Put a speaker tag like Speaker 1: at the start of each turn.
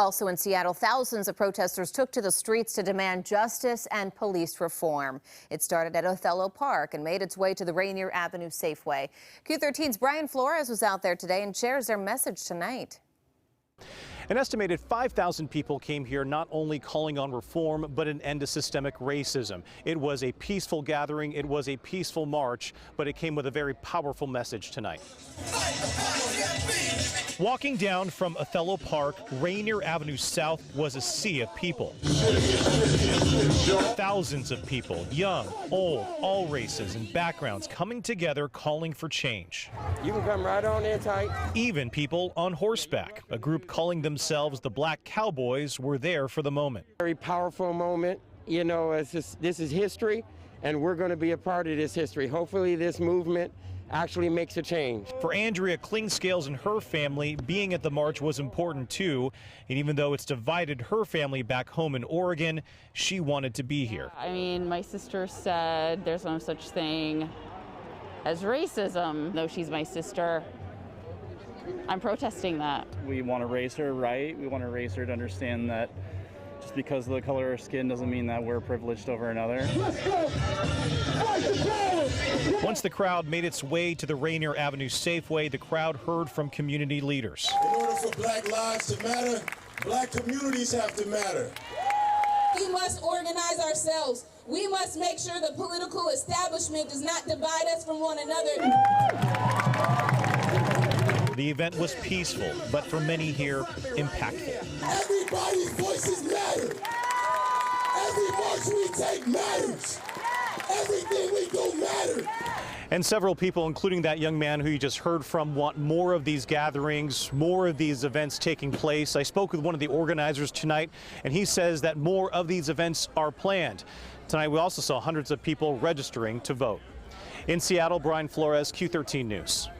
Speaker 1: Also in Seattle, thousands of protesters took to the streets to demand justice and police reform. It started at Othello Park and made its way to the Rainier Avenue Safeway. Q13's Brian Flores was out there today and shares their message tonight.
Speaker 2: An estimated 5,000 people came here not only calling on reform, but an end to systemic racism. It was a peaceful gathering. It was a peaceful march, but it came with a very powerful message tonight. Walking down from Othello Park, Rainier Avenue South was a sea of people. Thousands of people, young, old, all races and backgrounds coming together calling for change.
Speaker 3: You can come right on in tight.
Speaker 2: Even people on horseback. A group calling themselves the Black Cowboys were there for the moment.
Speaker 3: Very powerful moment. You know, this is history, and we're going to be a part of this history. Hopefully this movement actually makes a change.
Speaker 2: For Andrea Klingscales and her family, being at the march was important too. And even though it's divided her family back home in Oregon, she wanted to be here.
Speaker 4: I mean, my sister said there's no such thing as racism. Though she's my sister, I'm protesting that.
Speaker 5: We want to raise her right. We want to raise her to understand that just because of the color of her skin doesn't mean that we're privileged over another.
Speaker 2: Once the crowd made its way to the Rainier Avenue Safeway, the crowd heard from community leaders.
Speaker 6: In order for Black lives to matter, Black communities have to matter.
Speaker 7: We must organize ourselves. We must make sure the political establishment does not divide us from one another.
Speaker 2: The event was peaceful, but for many here, impactful.
Speaker 6: Everybody's voices matter. Every march we take matters. Everything we do matters.
Speaker 2: And several people, including that young man who you just heard from, want more of these gatherings, more of these events taking place. I spoke with one of the organizers tonight, and he says that more of these events are planned. Tonight, we also saw hundreds of people registering to vote. In Seattle, Brian Flores, Q13 News.